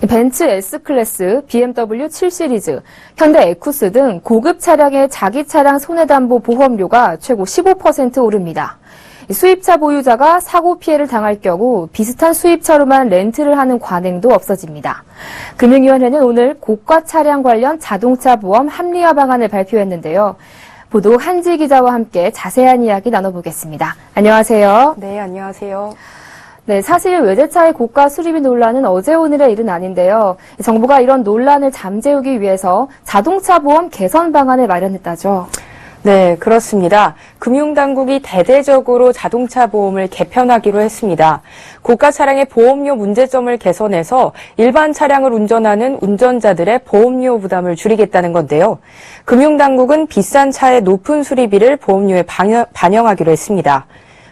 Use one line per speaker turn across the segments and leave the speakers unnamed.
벤츠 S클래스, BMW 7 시리즈, 현대 에쿠스 등 고급 차량의 자기 차량 손해담보 보험료가 최고 15% 오릅니다. 수입차 보유자가 사고 피해를 당할 경우 비슷한 수입차로만 렌트를 하는 관행도 없어집니다. 금융위원회는 오늘 고가 차량 관련 자동차 보험 합리화 방안을 발표했는데요. 보도국 한지 기자와 함께 자세한 이야기 나눠보겠습니다. 안녕하세요.
네, 안녕하세요.
네, 사실 외제차의 고가 수리비 논란은 어제 오늘의 일은 아닌데요. 정부가 이런 논란을 잠재우기 위해서 자동차 보험 개선 방안을 마련했다죠.
네, 그렇습니다. 금융당국이 대대적으로 자동차 보험을 개편하기로 했습니다. 고가 차량의 보험료 문제점을 개선해서 일반 차량을 운전하는 운전자들의 보험료 부담을 줄이겠다는 건데요. 금융당국은 비싼 차의 높은 수리비를 보험료에 반영하기로 했습니다.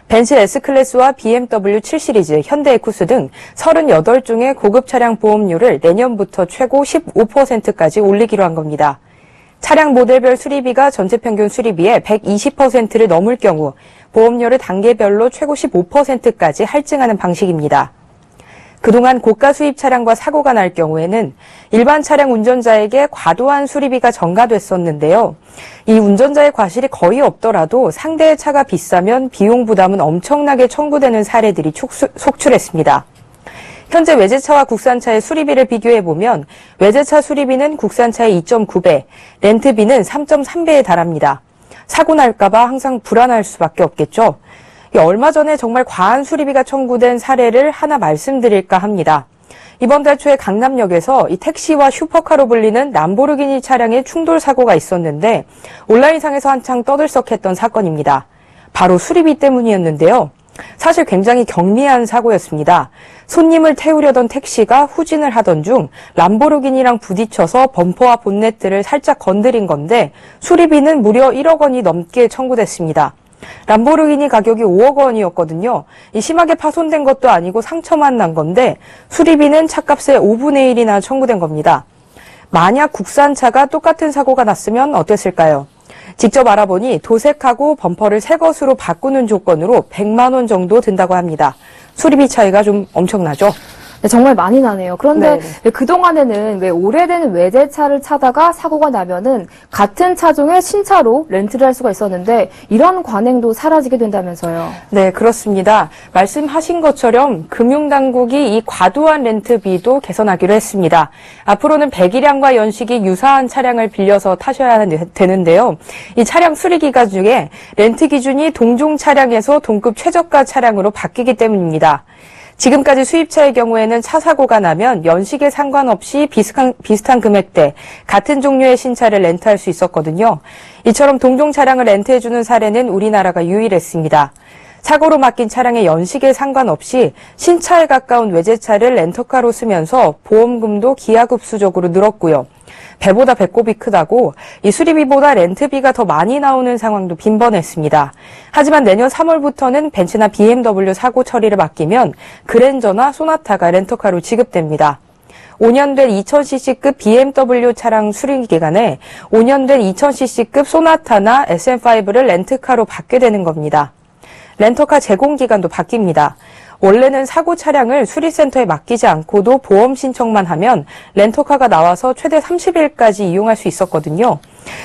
벤츠 S클래스와 BMW 7 시리즈, 현대 에쿠스 등 38종의 고급 차량 보험료를 내년부터 최고 15%까지 올리기로 한 겁니다. 차량 모델별 수리비가 전체 평균 수리비의 120%를 넘을 경우 보험료를 단계별로 최고 15%까지 할증하는 방식입니다. 그동안 고가 수입 차량과 사고가 날 경우에는 일반 차량 운전자에게 과도한 수리비가 전가됐었는데요. 이 운전자의 과실이 거의 없더라도 상대의 차가 비싸면 비용 부담은 엄청나게 청구되는 사례들이 속출했습니다. 현재 외제차와 국산차의 수리비를 비교해보면 외제차 수리비는 국산차의 2.9배, 렌트비는 3.3배에 달합니다. 사고 날까봐 항상 불안할 수밖에 없겠죠. 얼마 전에 정말 과한 수리비가 청구된 사례를 하나 말씀드릴까 합니다. 이번 달 초에 강남역에서 이 택시와 슈퍼카로 불리는 람보르기니 차량의 충돌 사고가 있었는데 온라인상에서 한창 떠들썩했던 사건입니다. 바로 수리비 때문이었는데요. 사실 굉장히 경미한 사고였습니다. 손님을 태우려던 택시가 후진을 하던 중 람보르기니랑 부딪혀서 범퍼와 본네트를 살짝 건드린 건데 수리비는 무려 1억 원이 넘게 청구됐습니다. 람보르기니 가격이 5억 원이었거든요. 심하게 파손된 것도 아니고 상처만 난 건데 수리비는 차값의 5분의 1이나 청구된 겁니다. 만약 국산차가 똑같은 사고가 났으면 어땠을까요? 직접 알아보니 도색하고 범퍼를 새 것으로 바꾸는 조건으로 100만 원 정도 든다고 합니다. 수리비 차이가 좀 엄청나죠?
네, 정말 많이 나네요. 그런데
네.
그동안에는 왜 오래된 외제차를 차다가 사고가 나면은 같은 차종의 신차로 렌트를 할 수가 있었는데 이런 관행도 사라지게 된다면서요.
네, 그렇습니다. 말씀하신 것처럼 금융당국이 이 과도한 렌트비도 개선하기로 했습니다. 앞으로는 배기량과 연식이 유사한 차량을 빌려서 타셔야 되는데요. 이 차량 수리 기간 중에 렌트 기준이 동종 차량에서 동급 최저가 차량으로 바뀌기 때문입니다. 지금까지 수입차의 경우에는 차 사고가 나면 연식에 상관없이 비슷한 금액대 같은 종류의 신차를 렌트할 수 있었거든요. 이처럼 동종 차량을 렌트해주는 사례는 우리나라가 유일했습니다. 사고로 맡긴 차량의 연식에 상관없이 신차에 가까운 외제차를 렌터카로 쓰면서 보험금도 기하급수적으로 늘었고요. 배보다 배꼽이 크다고 이 수리비보다 렌트비가 더 많이 나오는 상황도 빈번했습니다. 하지만 내년 3월부터는 벤츠나 BMW 사고 처리를 맡기면 그랜저나 소나타가 렌터카로 지급됩니다. 5년 된 2000cc급 BMW 차량 수리 기간에 5년 된 2000cc급 소나타나 SM5를 렌트카로 받게 되는 겁니다. 렌터카 제공 기간도 바뀝니다. 원래는 사고 차량을 수리센터에 맡기지 않고도 보험 신청만 하면 렌터카가 나와서 최대 30일까지 이용할 수 있었거든요.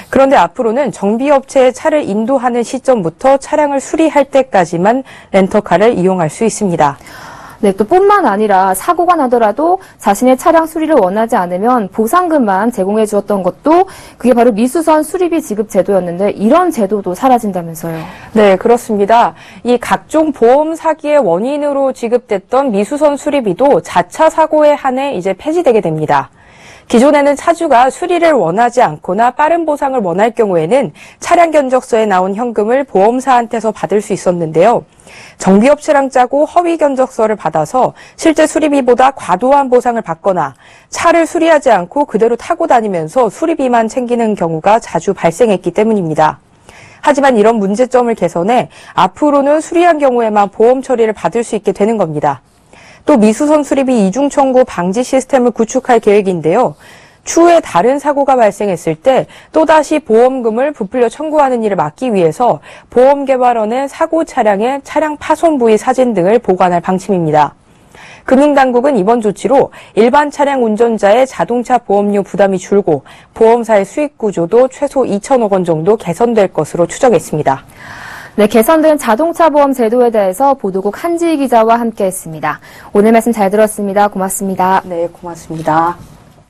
그런데 앞으로는 정비업체에 차를 인도하는 시점부터 차량을 수리할 때까지만 렌터카를 이용할 수 있습니다.
네, 또 뿐만 아니라 사고가 나더라도 자신의 차량 수리를 원하지 않으면 보상금만 제공해 주었던 것도 그게 바로 미수선 수리비 지급 제도였는데 이런 제도도 사라진다면서요.
네, 그렇습니다. 이 각종 보험 사기의 원인으로 지급됐던 미수선 수리비도 자차 사고에 한해 이제 폐지되게 됩니다. 기존에는 차주가 수리를 원하지 않거나 빠른 보상을 원할 경우에는 차량 견적서에 나온 현금을 보험사한테서 받을 수 있었는데요. 정비업체랑 짜고 허위 견적서를 받아서 실제 수리비보다 과도한 보상을 받거나 차를 수리하지 않고 그대로 타고 다니면서 수리비만 챙기는 경우가 자주 발생했기 때문입니다. 하지만 이런 문제점을 개선해 앞으로는 수리한 경우에만 보험 처리를 받을 수 있게 되는 겁니다. 또 미수선 수리비 이중 청구 방지 시스템을 구축할 계획인데요. 추후에 다른 사고가 발생했을 때 또다시 보험금을 부풀려 청구하는 일을 막기 위해서 보험개발원에 사고 차량의 차량 파손 부위 사진 등을 보관할 방침입니다. 금융당국은 이번 조치로 일반 차량 운전자의 자동차 보험료 부담이 줄고 보험사의 수익 구조도 최소 2천억 원 정도 개선될 것으로 추정했습니다.
네, 개선된 자동차 보험 제도에 대해서 보도국 한지희 기자와 함께했습니다. 오늘 말씀 잘 들었습니다. 고맙습니다.
네, 고맙습니다.